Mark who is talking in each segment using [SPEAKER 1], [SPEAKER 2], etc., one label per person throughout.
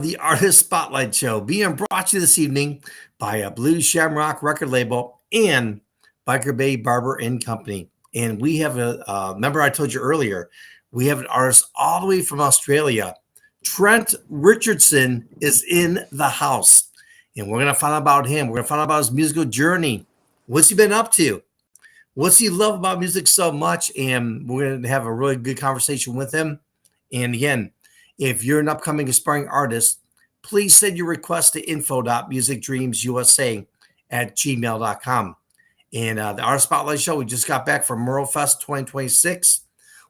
[SPEAKER 1] the Artist Spotlight Show, being brought to you this evening by a Blue Shamrock record label and Biker Bay Barber and Company. And we have remember I told you earlier, we have an artist all the way from Australia. Trent Richardson is in the house. And we're going to find out about him. We're going to find out about his musical journey. What's he been up to? What's he love about music so much? And we're going to have a really good conversation with him. And again, if you're an upcoming aspiring artist, please send your request to info.musicdreamsusa@gmail.com. And the Artist Spotlight Show, we just got back from Merle Fest 2026,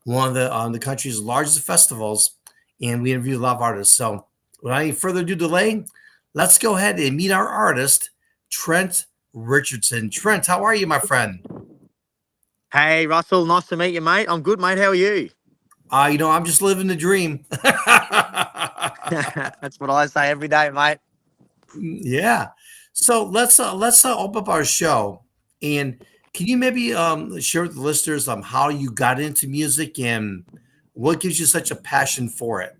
[SPEAKER 1] one of the country's largest festivals, and we interviewed a lot of artists. So without any further delay, let's go ahead and meet our artist, Trent Richardson. Trent, how are you, my friend?
[SPEAKER 2] Hey, Russell. Nice to meet you, mate. I'm good, mate. How are you?
[SPEAKER 1] I'm just living the dream.
[SPEAKER 2] That's what I say every day, mate.
[SPEAKER 1] Yeah. So let's open up our show. And can you maybe share with the listeners how you got into music and what gives you such a passion for it?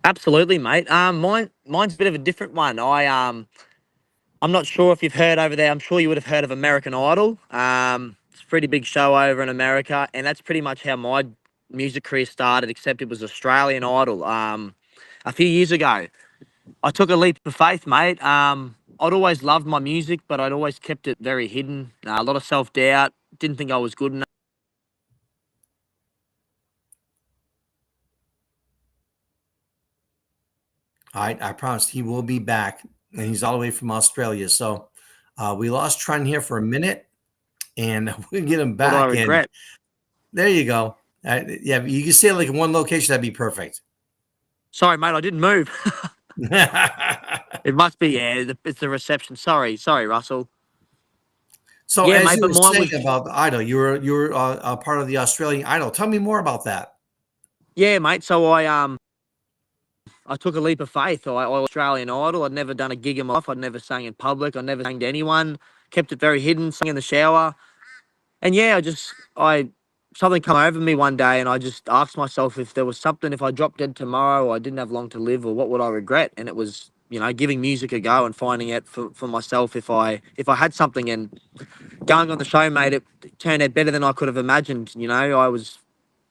[SPEAKER 2] Absolutely, mate. Mine's a bit of a different one. I'm not sure if you've heard over there. I'm sure you would have heard of American Idol. It's a pretty big show over in America, and that's pretty much how my music career started, except it was Australian Idol. A few years ago, I took a leap of faith, mate. I'd always loved my music, but I'd always kept it very hidden. A lot of self-doubt. Didn't think I was good enough.
[SPEAKER 1] All right, I promise he will be back, and he's all the way from Australia. So we lost Trent here for a minute, and we'll get him back.
[SPEAKER 2] What I regret.
[SPEAKER 1] There you go. Yeah, you can stay like in one location. That'd be perfect.
[SPEAKER 2] Sorry, mate. I didn't move. It must be, yeah. It's the reception. Sorry, Russell.
[SPEAKER 1] So
[SPEAKER 2] yeah,
[SPEAKER 1] as
[SPEAKER 2] mate,
[SPEAKER 1] you
[SPEAKER 2] but
[SPEAKER 1] were
[SPEAKER 2] mine
[SPEAKER 1] saying
[SPEAKER 2] was
[SPEAKER 1] about the Idol, you were a part of the Australian Idol. Tell me more about that.
[SPEAKER 2] yeah, mate. So I took a leap of faith. I Australian Idol. I'd never done a gig in my life. I'd never sang in public. I never sang to anyone. Kept it very hidden. Sang in the shower. And yeah, something come over me one day, and I just asked myself if there was something. If I dropped dead tomorrow, or I didn't have long to live, or what would I regret? And it was, giving music a go and finding out for myself if I had something. And going on the show, mate, it turned out better than I could have imagined. I was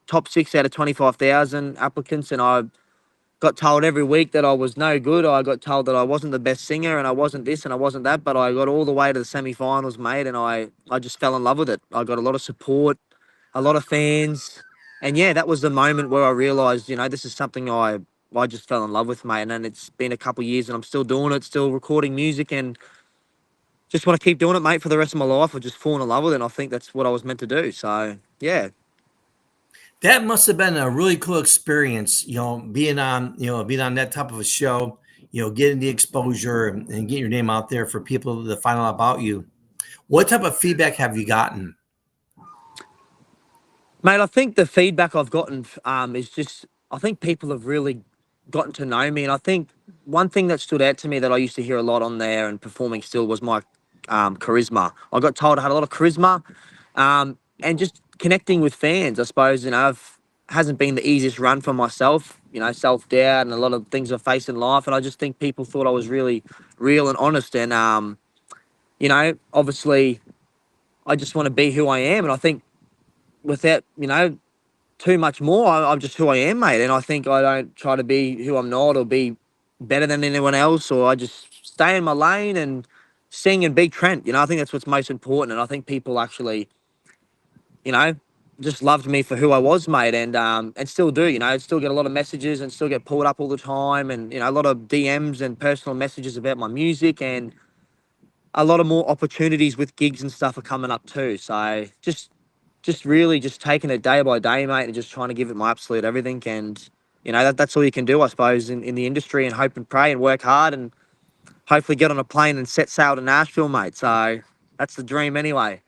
[SPEAKER 2] top 6 out of 25,000 applicants, and I got told every week that I was no good. I got told that I wasn't the best singer and I wasn't this and I wasn't that, but I got all the way to the semi-finals, mate, and I just fell in love with it. I got a lot of support, a lot of fans, and yeah, that was the moment where I realised, this is something I just fell in love with, mate, and then it's been a couple of years and I'm still doing it, still recording music, and just want to keep doing it, mate, for the rest of my life. I just fallen in love with it, and I think that's what I was meant to do, so yeah.
[SPEAKER 1] That must have been a really cool experience, being on that type of a show, getting the exposure and getting your name out there for people to find out about you. What type of feedback have you gotten?
[SPEAKER 2] Mate, I think the feedback I've gotten is just, I think people have really gotten to know me. And I think one thing that stood out to me that I used to hear a lot on there and performing still was my charisma. I got told I had a lot of charisma, and just connecting with fans, I suppose, hasn't been the easiest run for myself, self-doubt and a lot of things I've faced in life. And I just think people thought I was really real and honest. And, obviously I just want to be who I am. And I think without, too much more, I'm just who I am, mate. And I think I don't try to be who I'm not or be better than anyone else, or I just stay in my lane and sing and be Trent. I think that's what's most important. And I think people actually, just loved me for who I was, mate, and still do. Still get a lot of messages and still get pulled up all the time, and a lot of DMs and personal messages about my music, and a lot of more opportunities with gigs and stuff are coming up too. So just really just taking it day by day, mate, and just trying to give it my absolute everything. And that's all you can do, I suppose, in the industry, and hope and pray and work hard and hopefully get on a plane and set sail to Nashville, mate. So that's the dream anyway.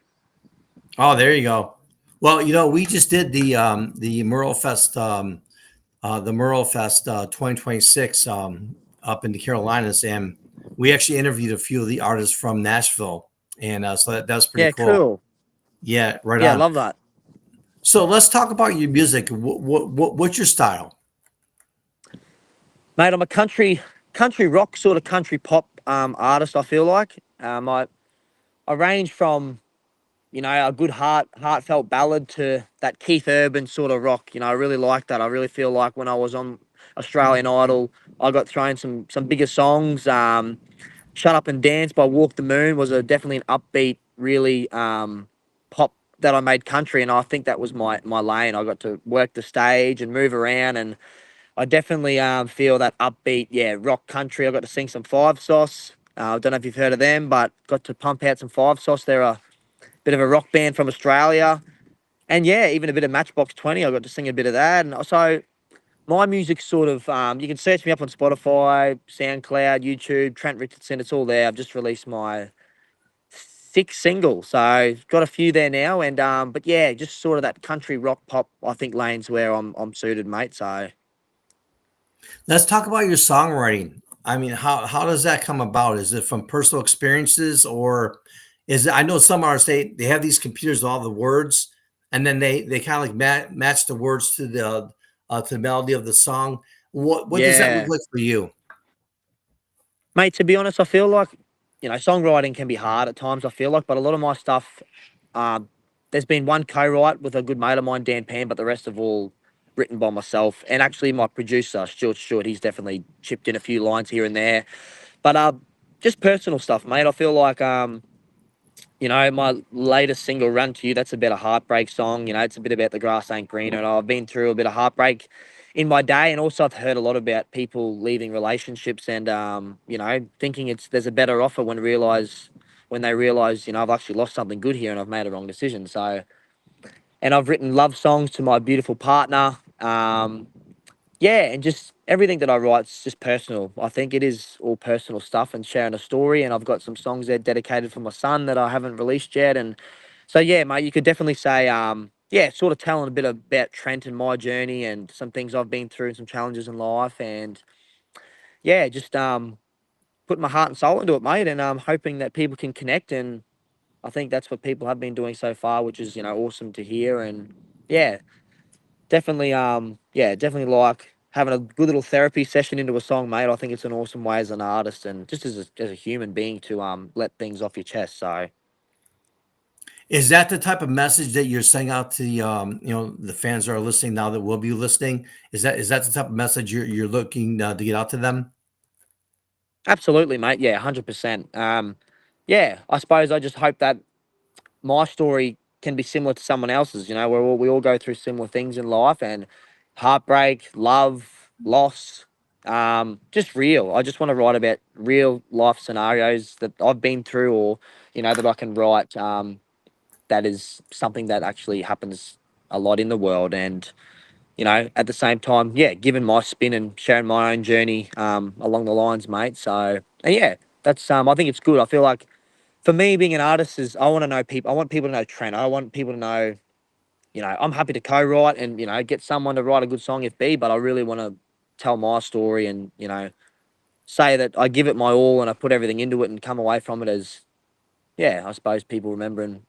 [SPEAKER 1] Oh, there you go. Well, we just did the Merle Fest 2026 up in the Carolinas, and we actually interviewed a few of the artists from Nashville, and so that was pretty cool. Yeah, right on.
[SPEAKER 2] Yeah, I love that.
[SPEAKER 1] So let's talk about your music. What's your style?
[SPEAKER 2] Mate, I'm a country rock, sort of country pop artist. I feel like I range from, a good heartfelt ballad to that Keith Urban sort of rock. I really like that. I really feel like when I was on Australian Idol, I got thrown some bigger songs. Shut Up and Dance by Walk the Moon was definitely an upbeat, really pop that I made country, and I think that was my lane. I got to work the stage and move around, and I definitely feel that upbeat, yeah, rock country. I got to sing some Five Sauce. I don't know if you've heard of them, but got to pump out some Five Sauce. They're a bit of a rock band from Australia. And yeah, even a bit of Matchbox 20. I got to sing a bit of that. And so my music's sort of, you can search me up on Spotify, SoundCloud, YouTube, Trent Richardson. It's all there. I've just released my sixth single. So got a few there now. And, but yeah, just sort of that country rock pop, I think lane's where I'm suited, mate. So.
[SPEAKER 1] Let's talk about your songwriting. I mean, how does that come about? Is it from personal experiences, or is it? I know some artists they have these computers with all the words, and then they kind of like match the words to the melody of the song. What does that look
[SPEAKER 2] Yeah,
[SPEAKER 1] like for you?
[SPEAKER 2] mate, to be honest, I feel like, songwriting can be hard at times, I feel like, but a lot of my stuff, um, there's been one co-write with a good mate of mine, Dan Pan, but the rest of all written by myself. And actually my producer, Stuart Stewart, he's definitely chipped in a few lines here and there. But just personal stuff, mate. I feel like my latest single, Run to You, that's a bit of heartbreak song. It's a bit about the grass ain't green. And I've been through a bit of heartbreak in my day. And also, I've heard a lot about people leaving relationships and, thinking there's a better offer when they realize, I've actually lost something good here and I've made a wrong decision. So, and I've written love songs to my beautiful partner. Yeah, and just everything that I write's just personal. I think it is all personal stuff and sharing a story. And I've got some songs there dedicated for my son that I haven't released yet. And so yeah, mate, you could definitely say, yeah, sort of telling a bit about Trent and my journey and some things I've been through and some challenges in life. And yeah, just putting my heart and soul into it, mate. And hoping that people can connect. And I think that's what people have been doing so far, which is awesome to hear. And yeah, definitely, yeah, definitely like having a good little therapy session into a song, mate. I think it's an awesome way as an artist and just as a human being to let things off your chest. So
[SPEAKER 1] Is that the type of message that you're sending out to the the fans that are listening now that will be listening? Is that the type of message you're looking to get out to them?
[SPEAKER 2] absolutely, mate. Yeah, 100%. Yeah, I suppose I just hope that my story can be similar to someone else's. We all go through similar things in life and heartbreak, love, loss. Just real. I just want to write about real life scenarios that I've been through, or that I can write. That is something that actually happens a lot in the world, and at the same time, yeah, giving my spin and sharing my own journey along the lines, mate. So and yeah, that's I think it's good. I feel like for me, being an artist is I want to know people. I want people to know Trent. I want people to know, I'm happy to co-write and get someone to write a good song if be, but I really want to tell my story and say that I give it my all and I put everything into it and come away from it as, yeah, I suppose people remembering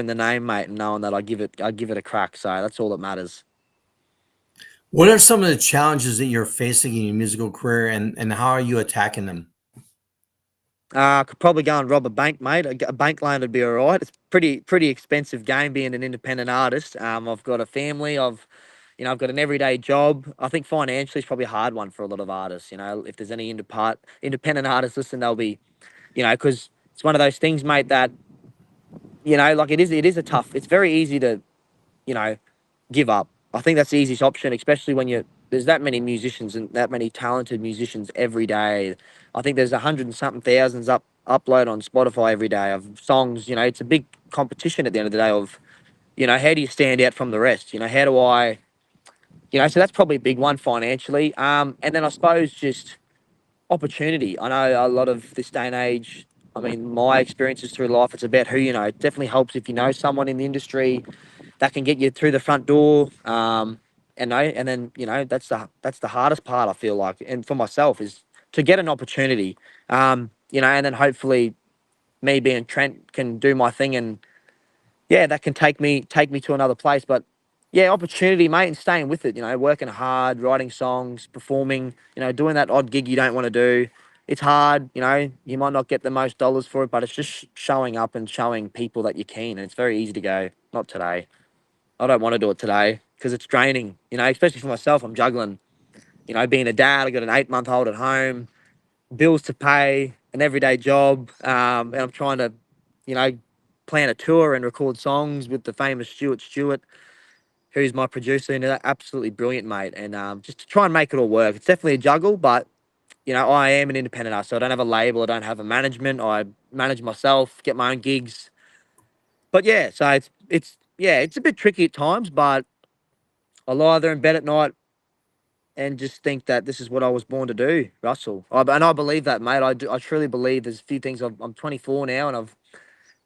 [SPEAKER 2] the name, mate, and knowing that I give it a crack. So that's all that matters.
[SPEAKER 1] What are some of the challenges that you're facing in your musical career, and how are you attacking them?
[SPEAKER 2] I could probably go and rob a bank, mate. A bank loan would be all right. It's pretty expensive game being an independent artist. I've got a family. I've got an everyday job. I think financially is probably a hard one for a lot of artists. If there's any independent artists listen, they'll be, because it's one of those things, mate, that like it is a tough. It's very easy to you know, give up. I think that's the easiest option, especially when there's that many musicians and that many talented musicians every day. I think there's 100 and something thousands upload on Spotify every day of songs. It's a big competition at the end of the day of, how do you stand out from the rest? How do I, so that's probably a big one financially. And then I suppose just opportunity. I know a lot of this day and age, I mean, my experiences through life, it's about who you know. It definitely helps if you know someone in the industry that can get you through the front door. And then that's the hardest part I feel like, and for myself is to get an opportunity. And then hopefully me being Trent can do my thing, and yeah, that can take me to another place. But yeah, opportunity, mate, and staying with it. You know, working hard, writing songs, performing. You know, doing that odd gig you don't want to do. It's hard. You know, you might not get the most dollars for it, but it's just showing up and showing people that you're keen. And it's very easy to go, not today. I don't want to do it today because it's draining. You know, especially for myself, I'm juggling. You know, being a dad, I got an 8-month-old at home, bills to pay, an everyday job, and I'm trying to, you know, plan a tour and record songs with the famous Stuart Stewart, who's my producer, and they're absolutely brilliant, mate. And just to try and make it all work. It's definitely a juggle, but you know, I am an independent artist, so I don't have a label, I don't have a management. I manage myself, get my own gigs. But yeah, so it's yeah, it's a bit tricky at times, but I lie there in bed at night and just think that this is what I was born to do, Russell. And I believe that, mate. I truly believe there's a few things. I'm 24 now, and I've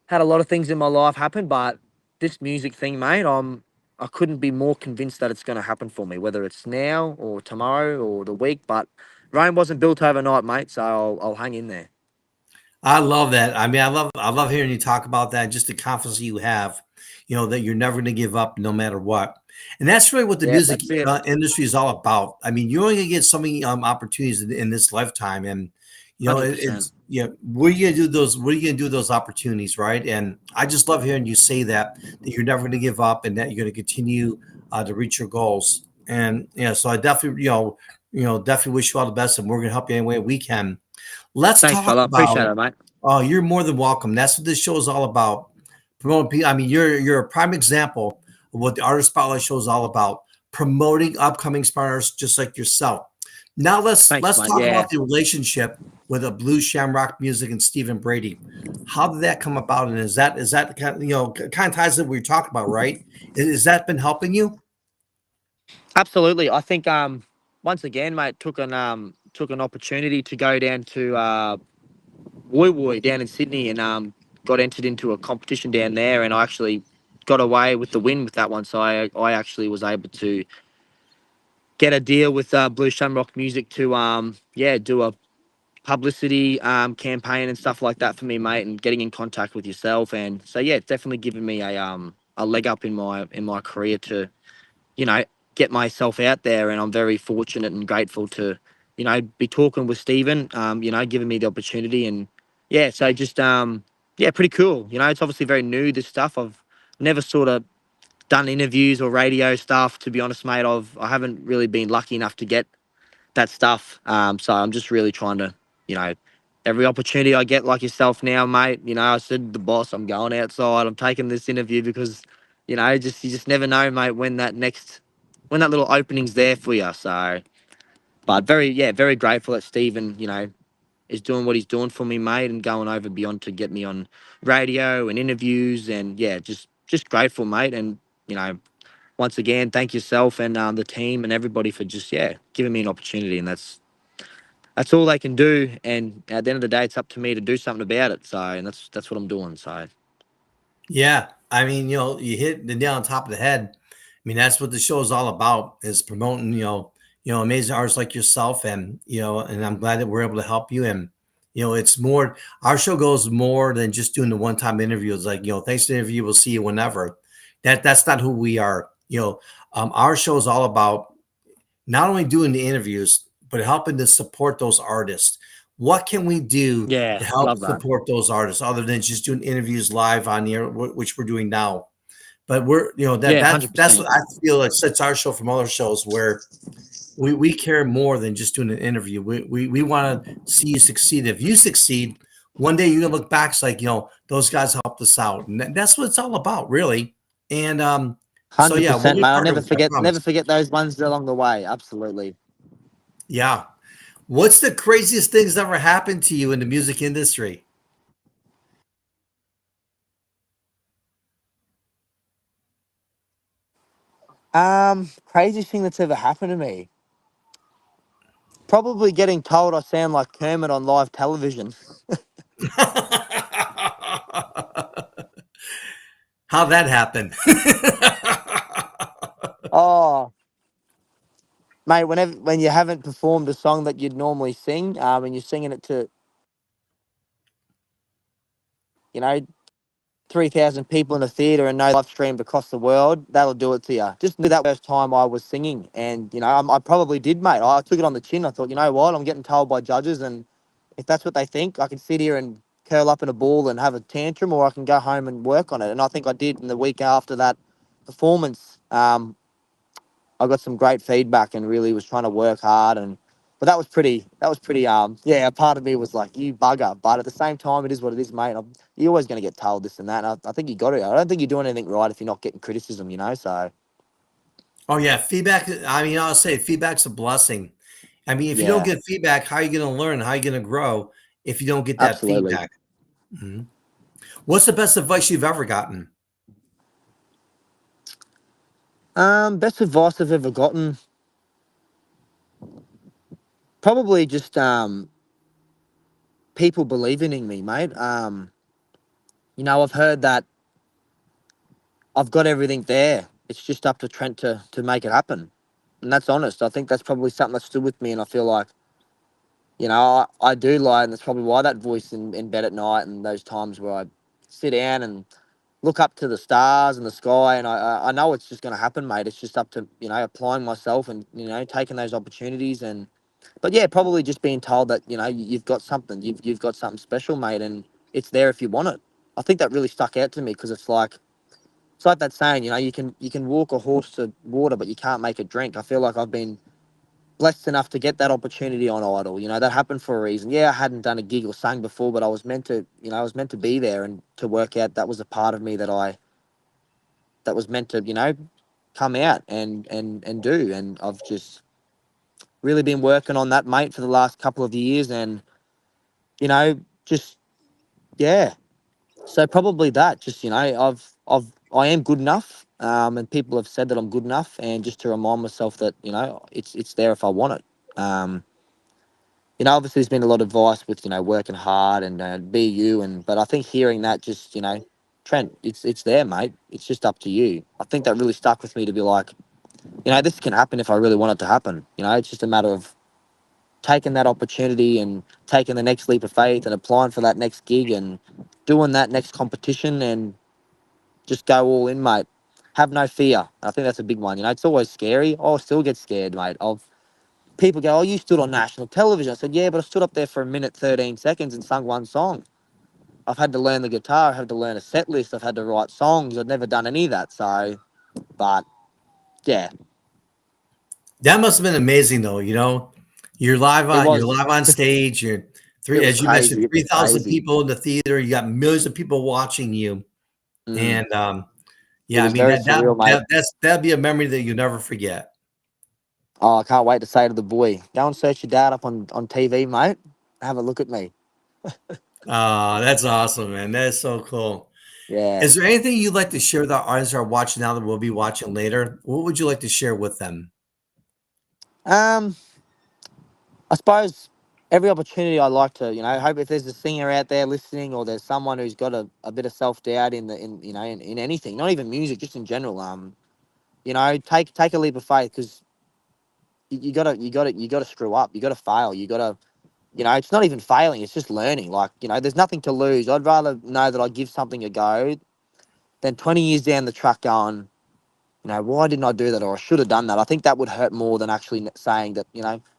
[SPEAKER 2] had a lot of things in my life happen, but this music thing, mate, I couldn't be more convinced that it's going to happen for me, whether it's now or tomorrow or the week. But Rome wasn't built overnight, mate, so I'll hang in there.
[SPEAKER 1] I love that. I mean, I love hearing you talk about that. Just the confidence you have, that you're never going to give up no matter what. And that's really what the
[SPEAKER 2] Yeah,
[SPEAKER 1] music
[SPEAKER 2] that's it.
[SPEAKER 1] industry is all about. I mean, you're only going to get so many opportunities in this lifetime, and
[SPEAKER 2] 100%.
[SPEAKER 1] it's what are you going to do those? What are you going to do with those opportunities, right? And I just love hearing you say that you're never going to give up and that you're going to continue to reach your goals. And so I definitely, definitely wish you all the best, and we're going to help you any way we can. Let's
[SPEAKER 2] Thanks,
[SPEAKER 1] talk
[SPEAKER 2] fella.
[SPEAKER 1] about.
[SPEAKER 2] Appreciate it, mate.
[SPEAKER 1] Oh, you're more than welcome. That's what this show is all about. Promoting people. I mean, you're a prime example of what the Artist Spotlight show is all about. Promoting upcoming stars just like yourself. Now
[SPEAKER 2] Thanks,
[SPEAKER 1] let's
[SPEAKER 2] mate.
[SPEAKER 1] talk
[SPEAKER 2] Yeah.
[SPEAKER 1] about the relationship with a blues shamrock music and Stephen Brady. How did that come about? And is that kind of, kind of ties in what you're talking about, right? Is that been helping you?
[SPEAKER 2] Absolutely. I think once again, mate, took an opportunity to go down to Woy Woy down in Sydney and got entered into a competition down there, and I actually got away with the win with that one. So I actually was able to get a deal with Blue Shamrock Music to yeah, do a publicity campaign and stuff like that for me, mate, and getting in contact with yourself. And so yeah, it's definitely given me a leg up in my career to, you know, get myself out there. And I'm very fortunate and grateful to, you know, be talking with Stephen, you know, giving me the opportunity. And yeah, so just yeah, pretty cool. You know, it's obviously very new, this stuff. I've never sort of done interviews or radio stuff, to be honest, mate. I haven't really been lucky enough to get that stuff. So I'm just really trying to, you know, every opportunity I get, like yourself now, mate. You know, I said to the boss, I'm going outside. I'm taking this interview because, you know, just you just never know, mate, when that little opening's there for you. So, but very grateful that Stephen, you know, is doing what he's doing for me, mate, and going over beyond to get me on radio and interviews, and yeah, just grateful, mate. And you know, once again, thank yourself and the team and everybody for just giving me an opportunity, and that's all they can do. And at the end of the day, it's up to me to do something about it. So, and that's what I'm doing. So,
[SPEAKER 1] Yeah, I mean, you hit the nail on top of the head. I mean, that's what the show is all about, is promoting, amazing artists like yourself, and and I'm glad that we're able to help you. And it's more. Our show goes more than just doing the one-time interview. It's like, thanks to the interview, we'll see you whenever. That's not who we are. Our show is all about not only doing the interviews, but helping to support those artists. What can we do
[SPEAKER 2] yeah,
[SPEAKER 1] to help
[SPEAKER 2] love that.
[SPEAKER 1] support those artists other than just doing interviews live on the air, which we're doing now? But we're, that
[SPEAKER 2] Yeah,
[SPEAKER 1] that's what
[SPEAKER 2] 100%.
[SPEAKER 1] I feel like sets our show from other shows, where we care more than just doing an interview. We want to see you succeed. If you succeed, one day you're gonna look back, it's like, those guys helped us out, and that's what it's all about, really. And so
[SPEAKER 2] Hundred
[SPEAKER 1] yeah, we'll
[SPEAKER 2] percent,
[SPEAKER 1] be
[SPEAKER 2] mate. I'll
[SPEAKER 1] partners, I
[SPEAKER 2] never
[SPEAKER 1] promise.
[SPEAKER 2] forget those ones along the way. Absolutely.
[SPEAKER 1] Yeah. What's the craziest things that ever happened to you in the music industry?
[SPEAKER 2] Craziest thing that's ever happened to me. Probably getting told I sound like Kermit on live television.
[SPEAKER 1] How that happened?
[SPEAKER 2] Oh, mate, when you haven't performed a song that you'd normally sing, and you're singing it to, you know, 3,000 people in a theatre and no live streamed across the world, that'll do it to you. Just knew that first time I was singing. And, I probably did, mate. I took it on the chin. I thought, you know what? I'm getting told by judges. And if that's what they think, I can sit here and curl up in a ball and have a tantrum, or I can go home and work on it. And I think I did. In the week after that performance, I got some great feedback and really was trying to work hard. But that was pretty, yeah, a part of me was like, you bugger. But at the same time, it is what it is, mate. You're always going to get told this and that. And I think you got it. I don't think you're doing anything right if you're not getting criticism. So,
[SPEAKER 1] Oh yeah, feedback. I mean, I'll say feedback's a blessing. I mean, if you don't
[SPEAKER 2] yeah,
[SPEAKER 1] get feedback, how are you going to learn? How are you going to grow if you don't get that
[SPEAKER 2] absolutely.
[SPEAKER 1] feedback? Mhm. What's the best advice you've ever gotten?
[SPEAKER 2] Best advice I've ever gotten, probably just people believing in me, mate. I've heard that I've got everything there. It's just up to Trent to make it happen. And that's honest. I think that's probably something that stood with me. And I feel like, I do lie. And that's probably why that voice in bed at night and those times where I sit down and look up to the stars and the sky. And I know it's just going to happen, mate. It's just up to, applying myself and, taking those opportunities. But yeah, probably just being told that, you've got something. You've got something special, mate. And it's there if you want it. I think that really stuck out to me because it's like that saying, you can walk a horse to water, but you can't make it drink. I feel like I've been blessed enough to get that opportunity on Idol. That happened for a reason. Yeah, I hadn't done a gig or sang before, but I was meant to be there and to work out that was a part of me that was meant to, come out and do. And I've just really been working on that, mate, for the last couple of years, and just yeah. So probably that. Just I am good enough, and people have said that I'm good enough, and just to remind myself that it's there if I want it. Um, Obviously there's been a lot of advice with working hard and be you, but I think hearing that just Trent, it's there, mate. It's just up to you. I think that really stuck with me to be like, this can happen if I really want it to happen. It's just a matter of taking that opportunity and taking the next leap of faith and applying for that next gig and doing that next competition and just go all in, mate. Have no fear. I think that's a big one. It's always scary. I'll still get scared, mate. Of people go, "Oh, you stood on national television." I said, "Yeah, but I stood up there for a minute, 13 seconds and sung one song. I've had to learn the guitar. I've had to learn a set list. I've had to write songs. I've never done any of that. So, but yeah,
[SPEAKER 1] That must have been amazing, though.
[SPEAKER 2] it
[SPEAKER 1] You're
[SPEAKER 2] was.
[SPEAKER 1] live on stage. You're
[SPEAKER 2] It
[SPEAKER 1] three,
[SPEAKER 2] was
[SPEAKER 1] as you mentioned,
[SPEAKER 2] crazy. It was
[SPEAKER 1] 3,000
[SPEAKER 2] crazy.
[SPEAKER 1] people in the theater. You got millions of people watching you,
[SPEAKER 2] Mm.
[SPEAKER 1] and
[SPEAKER 2] It
[SPEAKER 1] yeah, I
[SPEAKER 2] was
[SPEAKER 1] mean
[SPEAKER 2] very
[SPEAKER 1] that that
[SPEAKER 2] surreal, mate.
[SPEAKER 1] that that'd be a memory that you never forget.
[SPEAKER 2] Oh, I can't wait to say to the boy, go and search your dad up on TV, mate. Have a look at me.
[SPEAKER 1] That's awesome, man. That's so cool.
[SPEAKER 2] Yeah.
[SPEAKER 1] Is there anything you'd like to share with our audience that are watching now that we'll be watching later? What would you like to share with them?
[SPEAKER 2] Um, I suppose every opportunity I like to, hope if there's a singer out there listening or there's someone who's got a bit of self doubt in anything, not even music, just in general, take a leap of faith because you gotta screw up, you gotta fail, you gotta it's not even failing, it's just learning. Like, there's nothing to lose. I'd rather know that I give something a go than 20 years down the track going, why didn't I do that? Or I should have done that. I think that would hurt more than actually saying that,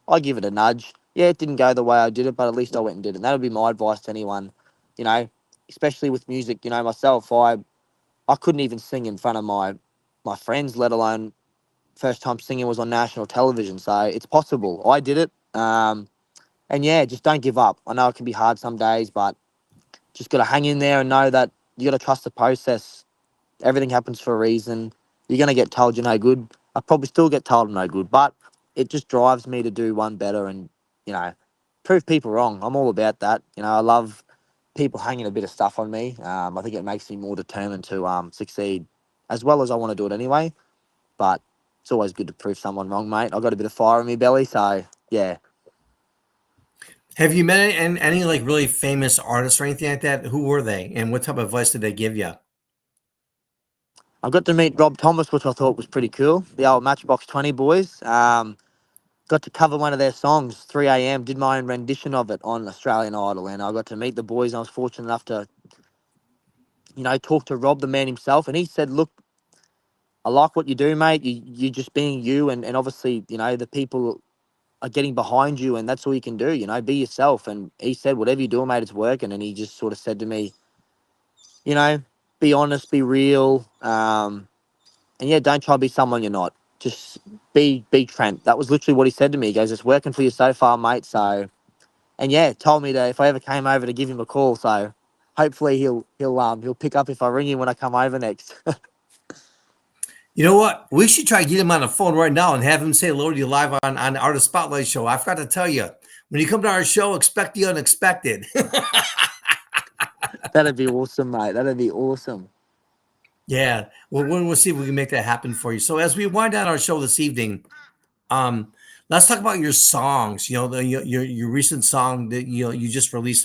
[SPEAKER 2] I give it a nudge. Yeah, it didn't go the way I did it, but at least I went and did it. And that would be my advice to anyone, you know, especially with music. Myself, I couldn't even sing in front of my friends, let alone first time singing was on national television. So it's possible. I did it. And yeah, just don't give up. I know it can be hard some days, but just got to hang in there and know that you got to trust the process. Everything happens for a reason. You're going to get told you're no good. I probably still get told I'm no good, but it just drives me to do one better and, you know, prove people wrong. I'm all about that. I love people hanging a bit of stuff on me. I think it makes me more determined to succeed as well as I want to do it anyway. But it's always good to prove someone wrong, mate. I've got a bit of fire in my belly. So, yeah.
[SPEAKER 1] Have you met any like really famous artists or anything like that? Who were they, and what type of advice did they give you?
[SPEAKER 2] I got to meet Rob Thomas, which I thought was pretty cool. The old Matchbox 20 boys. Got to cover one of their songs, 3 a.m. Did my own rendition of it on Australian Idol, and I got to meet the boys. I was fortunate enough to talked to Rob, the man himself, and he said, "Look, I like what you do, mate. You're just being you, and obviously, the people are getting behind you, and that's all you can do. Be yourself." And he said, "Whatever you're doing, mate, it's working." And he just sort of said to me, you know, be honest, be real, and yeah, don't try to be someone you're not. Just be Trent. That was literally what he said to me. He goes, "It's working for you so far, mate." So, and yeah, told me to if I ever came over to give him a call. So, hopefully he'll pick up if I ring him when I come over next.
[SPEAKER 1] You know what? We should try to get him on the phone right now and have him say hello to you live on the Artist Spotlight show. I forgot to tell you, when you come to our show, expect the unexpected.
[SPEAKER 2] That'd be awesome, mate. That'd be awesome.
[SPEAKER 1] Yeah, well, we'll see if we can make that happen for you. So as we wind down our show this evening, um, let's talk about your songs. Your recent song that you just released.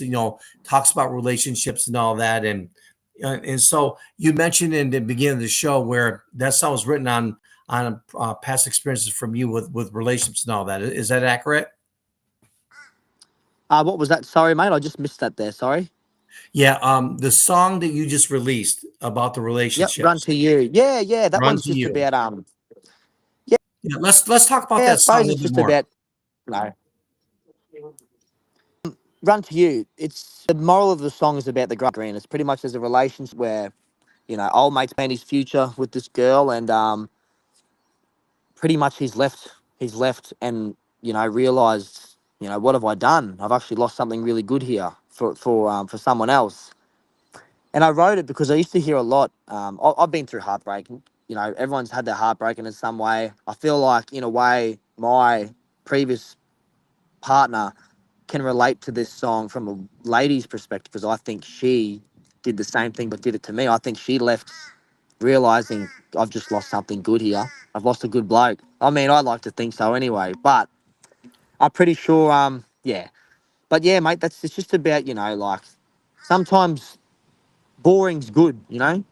[SPEAKER 1] Talks about relationships and all that, and so you mentioned in the beginning of the show where that song was written on past experiences from you with relationships and all that. Is that accurate?
[SPEAKER 2] What was that? Sorry, mate. I just missed that there. Sorry.
[SPEAKER 1] Yeah. The song that you just released about the
[SPEAKER 2] Yep. Run
[SPEAKER 1] relationships.
[SPEAKER 2] to you. Yeah, yeah. That
[SPEAKER 1] Run
[SPEAKER 2] one's
[SPEAKER 1] to
[SPEAKER 2] just
[SPEAKER 1] you.
[SPEAKER 2] about
[SPEAKER 1] Yeah. Let's talk about
[SPEAKER 2] yeah. I
[SPEAKER 1] that song a
[SPEAKER 2] suppose
[SPEAKER 1] little
[SPEAKER 2] it's
[SPEAKER 1] bit
[SPEAKER 2] just
[SPEAKER 1] more.
[SPEAKER 2] about no. Run to you. It's the moral of the song is about the green. It's pretty much there's a relationship where old mate's made his future with this girl, and pretty much he's left, and realized what have I done? I've actually lost something really good here for someone else. And I wrote it because I used to hear a lot. I've been through heartbreak. Everyone's had their heartbreak in some way. I feel like, in a way, my previous partner can relate to this song from a lady's perspective because I think she did the same thing but did it to me. I think she left realizing I've just lost something good here. I've lost a good bloke. I mean, I like to think so anyway, but I'm pretty sure, yeah. But yeah, mate, it's just about, like sometimes boring's good,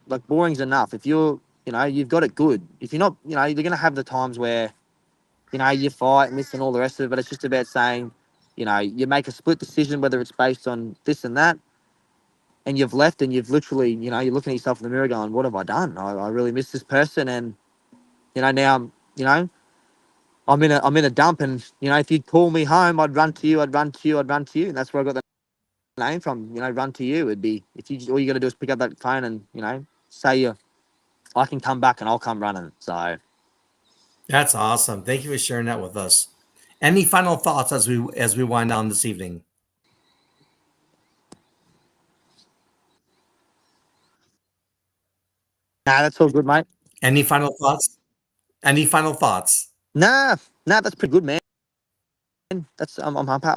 [SPEAKER 2] like boring's enough. If you've got it good. If you're not, you're going to have the times where, you fight and this and all the rest of it, but it's just about saying, you make a split decision, whether it's based on this and that, and you've left and you've literally, you're looking at yourself in the mirror going, what have I done? I really miss this person. And, now I'm in a dump and, if you'd call me home, I'd run to you, I'd run to you, I'd run to you. And that's where I got the name from, run to you. It'd be, if you, all you got to do is pick up that phone and, say I can come back and I'll come running. So,
[SPEAKER 1] That's awesome. Thank you for sharing that with us. Any final thoughts as we wind down this evening?
[SPEAKER 2] nah, that's all good, mate.
[SPEAKER 1] Any final thoughts? Any final thoughts?
[SPEAKER 2] Nah, that's pretty good, man. I'm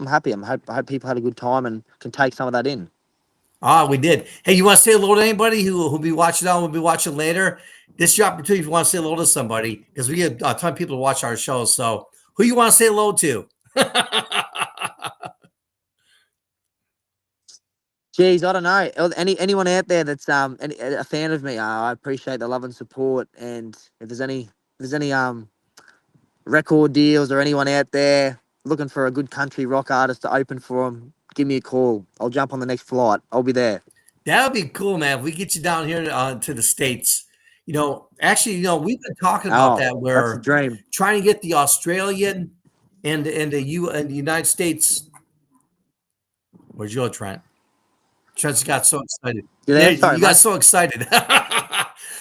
[SPEAKER 2] happy. I hope people had a good time and can take some of that in.
[SPEAKER 1] Ah, we did. Hey, you want to say hello to anybody who'll be watching now? Will be watching later. This is your opportunity if you want to say hello to somebody because we get a ton of people to watch our shows. So, who you want to say hello to?
[SPEAKER 2] Geez, I don't know. Anyone out there that's a fan of me, I appreciate the love and support. And if there's any record deals or anyone out there looking for a good country rock artist to open for them, give me a call. I'll jump on the next flight. I'll be there.
[SPEAKER 1] That would be cool, man. If we get you down here to the States, actually, we've been talking about
[SPEAKER 2] Oh,
[SPEAKER 1] that.
[SPEAKER 2] that's the
[SPEAKER 1] We're
[SPEAKER 2] dream.
[SPEAKER 1] trying to get the Australian and the United States. Where'd you go, Trent? Trent's got so excited.
[SPEAKER 2] You
[SPEAKER 1] Yeah,
[SPEAKER 2] there? Sorry,
[SPEAKER 1] you got
[SPEAKER 2] mate.
[SPEAKER 1] so excited.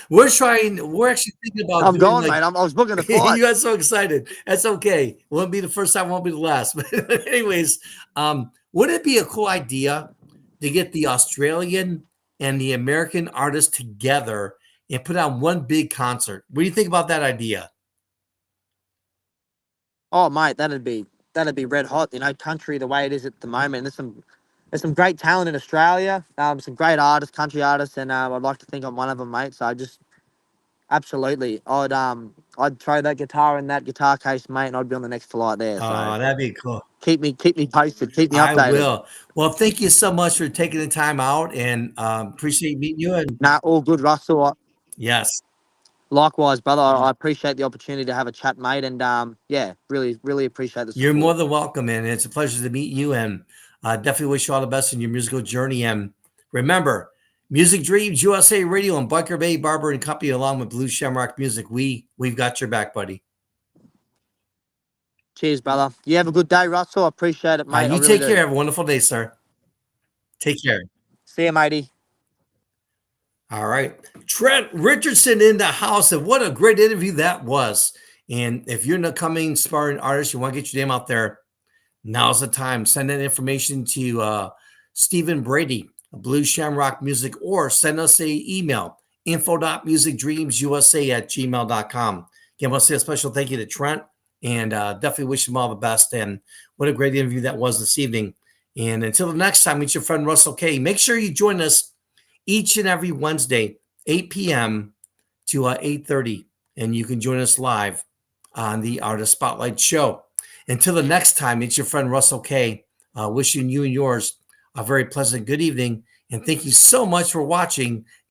[SPEAKER 1] We're actually thinking about
[SPEAKER 2] I'm
[SPEAKER 1] doing
[SPEAKER 2] gone,
[SPEAKER 1] like
[SPEAKER 2] mate. I was booking the
[SPEAKER 1] you
[SPEAKER 2] flight.
[SPEAKER 1] got so excited. That's okay. Won't be the first time, won't be the last. But anyways, would it be a cool idea to get the Australian and the American artists together and put on one big concert? What do you think about that idea?
[SPEAKER 2] Oh, mate, that'd be red hot. Country the way it is at the moment. There's some great talent in Australia. Some great artists, country artists, and I'd like to think I'm one of them, mate. So I just absolutely, I'd throw that guitar in that guitar case, mate, and I'd be on the next flight there. So
[SPEAKER 1] Oh, that'd be cool.
[SPEAKER 2] keep me posted, keep me
[SPEAKER 1] I
[SPEAKER 2] updated.
[SPEAKER 1] will. Well, thank you so much for taking the time out and appreciate meeting you. And
[SPEAKER 2] Nah, all good, Russell.
[SPEAKER 1] yes,
[SPEAKER 2] Likewise, brother. I appreciate the opportunity to have a chat, mate, and yeah, really, really appreciate the
[SPEAKER 1] you're more
[SPEAKER 2] support.
[SPEAKER 1] than welcome, and it's a pleasure to meet you. And definitely wish you all the best in your musical journey. And remember, Music Dreams USA Radio and Biker Bay Barber and Company, along with Blue Shamrock Music. We've got your back, buddy.
[SPEAKER 2] Cheers, brother. You have a good day, Russell. I appreciate it, mate.
[SPEAKER 1] You
[SPEAKER 2] I really
[SPEAKER 1] take
[SPEAKER 2] do.
[SPEAKER 1] care. Have a wonderful day, sir. Take care.
[SPEAKER 2] See you, matey.
[SPEAKER 1] All right. Trent Richardson in the house. And what a great interview that was. And if you're an upcoming sparring artist, you want to get your name out there, now's the time. Send that information to Stephen Brady, Blue Shamrock Music, or send us a email, info.musicdreamsusa@gmail.com. Again, I want to say a special thank you to Trent, and definitely wish him all the best. And what a great interview that was this evening. And until the next time, meet your friend Russell K. Make sure you join us each and every Wednesday, 8 p.m. to 8:30, and you can join us live on the Artist Spotlight Show. Until the next time, it's your friend Russell K. Wishing you and yours a very pleasant good evening, and thank you so much for watching